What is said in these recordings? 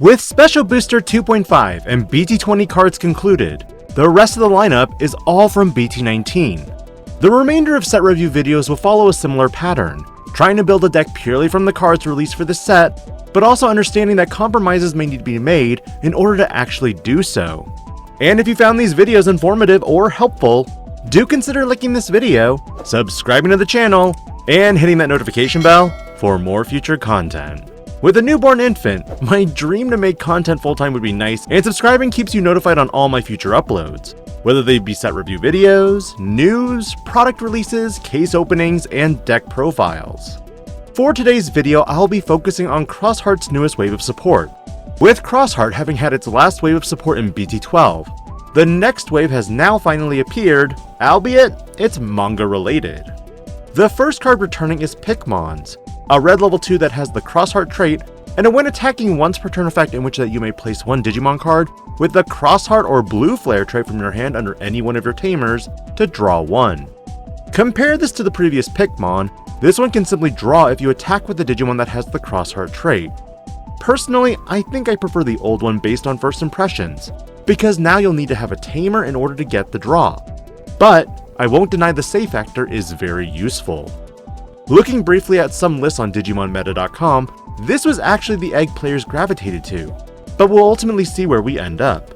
With Special Booster 2.5 and BT20 cards concluded, the rest of the lineup is all from BT19. The remainder of set review videos will follow a similar pattern, trying to build a deck purely from the cards released for the set, but also understanding that compromises may need to be made in order to actually do so. And if you found these videos informative or helpful, do consider liking this video, subscribing to the channel, and hitting that notification bell for more future content. With a newborn infant, my dream to make content full-time would be nice, and subscribing keeps you notified on all my future uploads, whether they be set review videos, news, product releases, case openings, and deck profiles. For today's video, I'll be focusing on Xros Heart's newest wave of support. With Xros Heart having had its last wave of support in BT12, the next wave has now finally appeared, albeit it's manga related. The first card returning is Pickmons, a red level 2 that has the Xros Heart trait, and a when attacking once per turn effect in which that you may place one Digimon card with the Xros Heart or Blue Flare trait from your hand under any one of your Tamers to draw one. Compare this to the previous Pickmon, this one can simply draw if you attack with the Digimon that has the Xros Heart trait. Personally, I think I prefer the old one based on first impressions, because now you'll need to have a Tamer in order to get the draw. But I won't deny the save factor is very useful. Looking briefly at some lists on digimonmeta.com, this was actually the egg players gravitated to, but we'll ultimately see where we end up.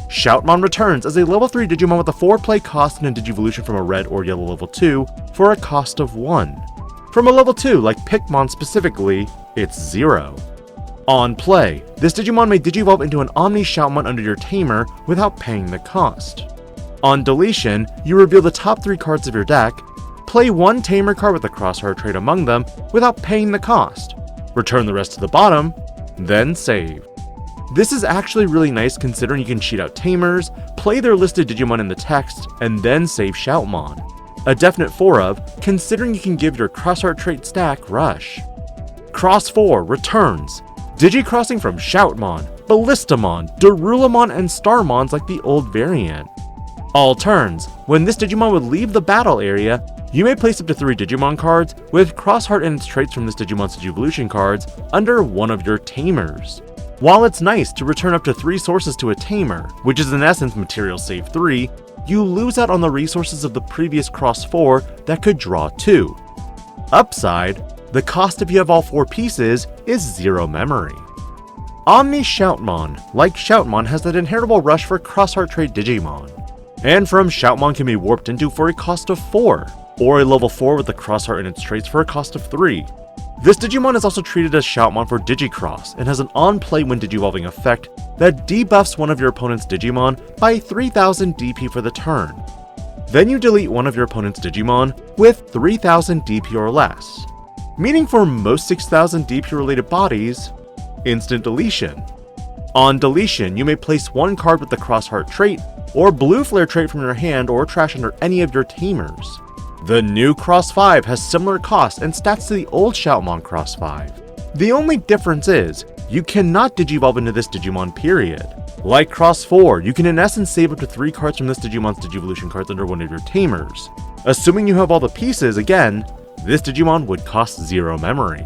Shoutmon returns as a level 3 Digimon with a 4-play cost and a Digivolution from a red or yellow level 2 for a cost of 1. From a level 2, like Pickmon specifically, it's 0. On play, this Digimon may Digivolve into an omnishoutmon under your Tamer without paying the cost. On deletion, you reveal the top 3 cards of your deck, play one Tamer card with the Xros Heart trait among them without paying the cost, return the rest to the bottom, then save. This is actually really nice considering you can cheat out Tamers, play their listed Digimon in the text, and then save Shoutmon. A definite 4 of, considering you can give your Xros Heart trait stack Rush. Cross 4 returns, Digi-crossing from Shoutmon, Ballistamon, Dorulumon, and Starmons like the old variant. All turns, when this Digimon would leave the battle area, you may place up to 3 Digimon cards with Xros Heart and its traits from this Digimon's Digivolution cards under one of your Tamers. While it's nice to return up to 3 sources to a Tamer, which is in essence material save 3, you lose out on the resources of the previous Xros 4 that could draw 2. Upside, the cost if you have all 4 pieces is 0 memory. omnishoutmon, like Shoutmon, has that inheritable rush for Xros Heart trait Digimon, and from Shoutmon can be warped into for a cost of 4, or a level 4 with the Xros Heart and its traits for a cost of 3. This Digimon is also treated as Shoutmon for Digicross, and has an on-play when Digivolving effect that debuffs one of your opponent's Digimon by 3000 DP for the turn. Then you delete one of your opponent's Digimon with 3000 DP or less, meaning for most 6000 DP related bodies, instant deletion. On deletion, you may place one card with the Xros Heart trait or Blue Flare trait from your hand or trash under any of your Tamers. The new Xros 5 has similar costs and stats to the old Shoutmon Xros 5. The only difference is, you cannot Digivolve into this Digimon period. Like Xros 4, you can in essence save up to 3 cards from this Digimon's Digivolution cards under one of your Tamers. Assuming you have all the pieces, again, this Digimon would cost 0 memory.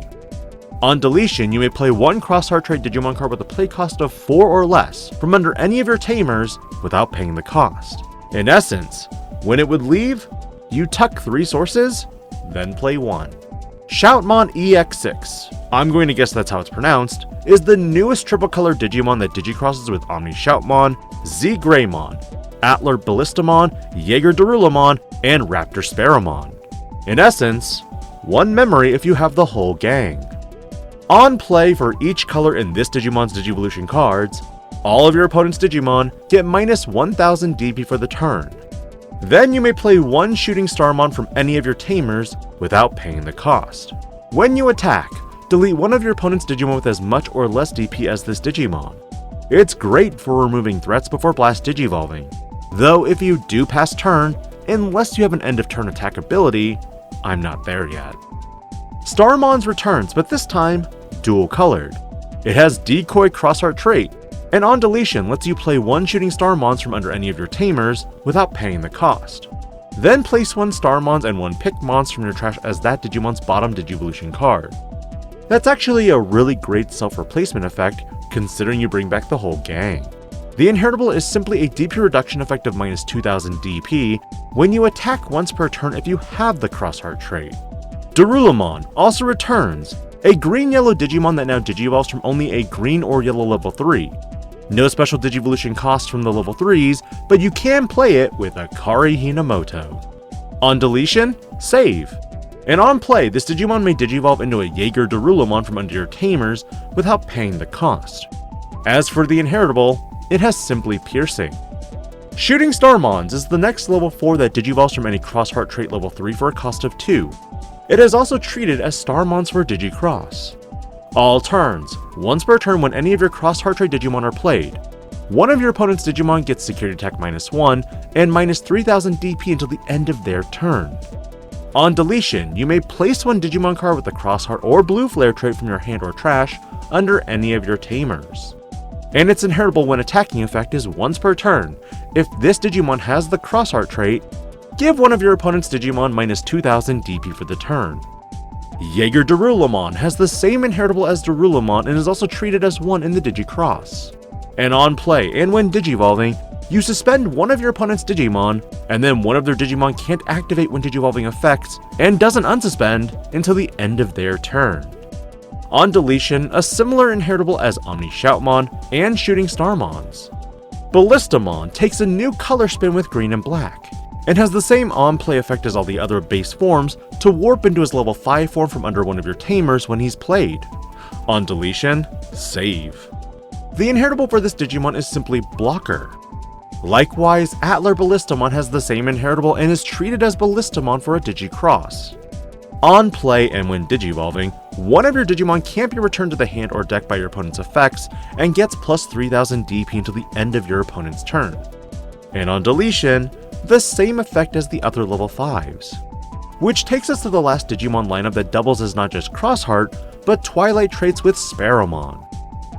On deletion, you may play one Xros Heart trait Digimon card with a play cost of 4 or less from under any of your Tamers without paying the cost. In essence, when it would leave, you tuck 3 sources, then play 1. Shoutmon EX6, I'm going to guess that's how it's pronounced, is the newest triple color Digimon that Digicrosses with omnishoutmon, Z-Greymon, atlurballistamon, jaegerdorulumon, and raptorsparrowmon. In essence, 1 memory if you have the whole gang. On play for each color in this Digimon's Digivolution cards, all of your opponent's Digimon get minus 1000 DP for the turn. Then you may play one Shooting Starmon from any of your Tamers without paying the cost. When you attack, delete one of your opponent's Digimon with as much or less DP as this Digimon. It's great for removing threats before blast Digivolving, though if you do pass turn, unless you have an end of turn attack ability, I'm not there yet. Starmon's returns, but this time, dual colored. It has Decoy Xros Heart trait, and on deletion lets you play one Shooting Starmons from under any of your Tamers without paying the cost. Then place one Starmons and one Pickmons from your trash as that Digimon's bottom Digivolution card. That's actually a really great self-replacement effect, considering you bring back the whole gang. The inheritable is simply a DP reduction effect of minus 2000 DP when you attack once per turn if you have the Xros Heart trait. Dorulumon also returns, a green-yellow Digimon that now Digivolves from only a green or yellow level 3. No special Digivolution cost from the level 3s, but you can play it with Akari Hinamoto. On deletion, save. And on play, this Digimon may Digivolve into a jaegerdorulumon from under your Tamers without paying the cost. As for the inheritable, it has simply piercing. Shooting Starmons is the next level 4 that Digivolves from any Xros Heart trait level 3 for a cost of 2. It is also treated as Starmons for digixros. All turns, once per turn when any of your Xros Heart trait Digimon are played, one of your opponent's Digimon gets security attack -1 and minus 3000 DP until the end of their turn. On deletion, you may place one Digimon card with the Xros Heart or Blue Flare trait from your hand or trash under any of your Tamers. And its inheritable when attacking effect is once per turn. If this Digimon has the Xros Heart trait, give one of your opponent's Digimon minus 2000 DP for the turn. Jaegerdorulumon has the same inheritable as Dorulumon and is also treated as one in the digixros. And on play and when digivolving, you suspend one of your opponent's Digimon, and then one of their Digimon can't activate when digivolving effects and doesn't unsuspend until the end of their turn. On deletion, a similar inheritable as omnishoutmon and shooting Starmons. Ballistamon takes a new color spin with green and black, and has the same on-play effect as all the other base forms to warp into his level 5 form from under one of your Tamers when he's played. On deletion, save. The inheritable for this Digimon is simply Blocker. Likewise, atlurballistamon has the same inheritable and is treated as ballistamon for a digixros. On play and when digivolving, one of your Digimon can't be returned to the hand or deck by your opponent's effects and gets plus 3000 DP until the end of your opponent's turn. And on deletion, the same effect as the other level 5s. Which takes us to the last Digimon lineup that doubles as not just Xros Heart, but Twilight traits with Sparrowmon.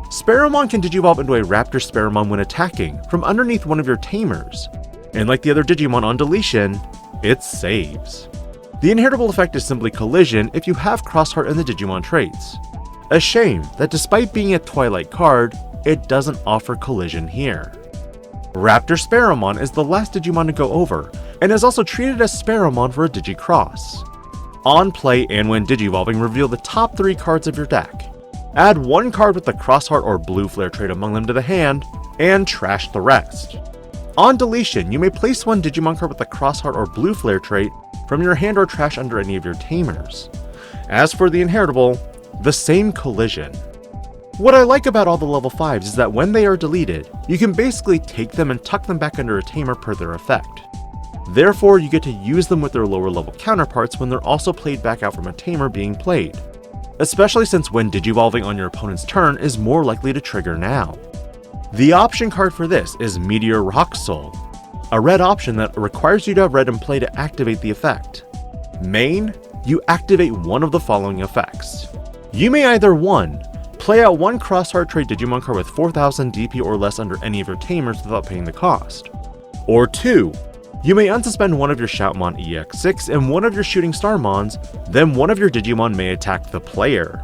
Sparrowmon can digivolve into a raptorsparrowmon when attacking from underneath one of your Tamers, and like the other Digimon on deletion, it saves. The inheritable effect is simply collision if you have Xros Heart in the Digimon traits. A shame that despite being a Twilight card, it doesn't offer collision here. Raptorsparrowmon is the last Digimon to go over, and is also treated as Sparrowmon for a digixros. On play and when digivolving, reveal the top 3 cards of your deck. Add one card with the Xros Heart or Blue Flare trait among them to the hand, and trash the rest. On deletion, you may place one Digimon card with the Xros Heart or Blue Flare trait from your hand or trash under any of your Tamers. As for the inheritable, the same collision. What I like about all the level 5s is that when they are deleted, you can basically take them and tuck them back under a Tamer per their effect. Therefore, you get to use them with their lower level counterparts when they're also played back out from a Tamer being played. Especially since when digivolving on your opponent's turn is more likely to trigger now. The option card for this is Meteor Rock Soul, a red option that requires you to have red in play to activate the effect. Main, you activate one of the following effects. You may either 1. Play out one Xros Heart trait Digimon card with 4000 DP or less under any of your Tamers without paying the cost. Or 2. You may unsuspend one of your shoutmon EX6 and one of your shooting Starmons, then one of your Digimon may attack the player.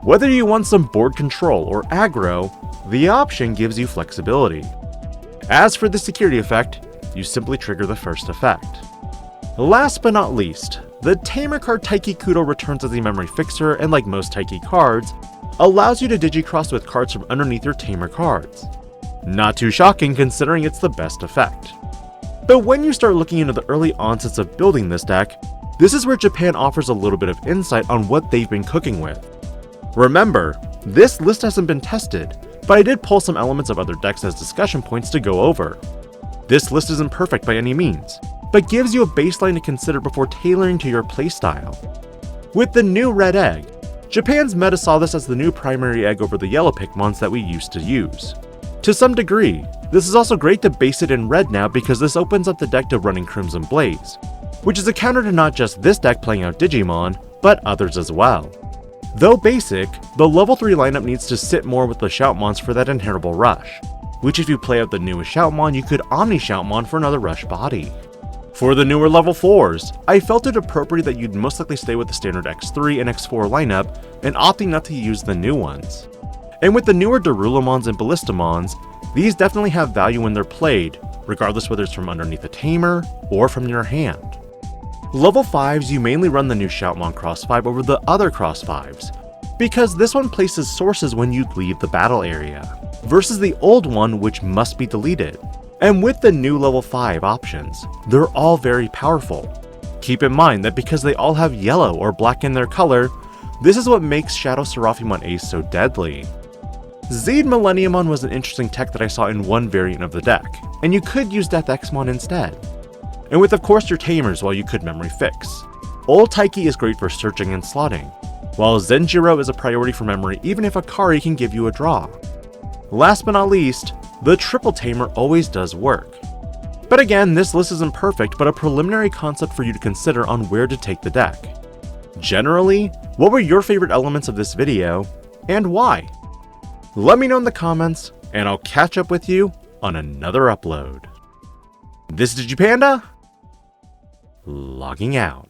Whether you want some board control or aggro, the option gives you flexibility. As for the security effect, you simply trigger the first effect. Last but not least, the Tamer card Taiki Kudo returns as a memory fixer and like most Taiki cards, allows you to digicross with cards from underneath your Tamer cards. Not too shocking considering it's the best effect. But when you start looking into the early onsets of building this deck, this is where Japan offers a little bit of insight on what they've been cooking with. Remember, this list hasn't been tested, but I did pull some elements of other decks as discussion points to go over. This list isn't perfect by any means, but gives you a baseline to consider before tailoring to your playstyle. With the new red egg, Japan's meta saw this as the new primary egg over the yellow pickmons that we used to use. To some degree, this is also great to base it in red now because this opens up the deck to running Crimson Blaze, which is a counter to not just this deck playing out Digimon, but others as well. Though basic, the level 3 lineup needs to sit more with the shoutmons for that inheritable rush, which if you play out the newest shoutmon, you could omnishoutmon for another rush body. For the newer level 4s, I felt it appropriate that you'd most likely stay with the standard X3 and X4 lineup and opting not to use the new ones. And with the newer dorulumons and ballistamons, these definitely have value when they're played, regardless whether it's from underneath a tamer or from your hand. Level 5s, you mainly run the new shoutmon cross 5 over the other cross 5s, because this one places sources when you leave the battle area, versus the old one which must be deleted. And with the new level 5 options, they're all very powerful. Keep in mind that because they all have yellow or black in their color, this is what makes Shadow Seraphimon Ace so deadly. Zed Millenniumon was an interesting tech that I saw in one variant of the deck, and you could use Death Xmon instead. And with of course your tamers, while you could memory fix. Old Taiki is great for searching and slotting, while Zenjiro is a priority for memory even if Akari can give you a draw. Last but not least, the triple tamer always does work. But again, this list isn't perfect, but a preliminary concept for you to consider on where to take the deck. Generally, what were your favorite elements of this video, and why? Let me know in the comments, and I'll catch up with you on another upload. This is DIGI-PANDA, logging out.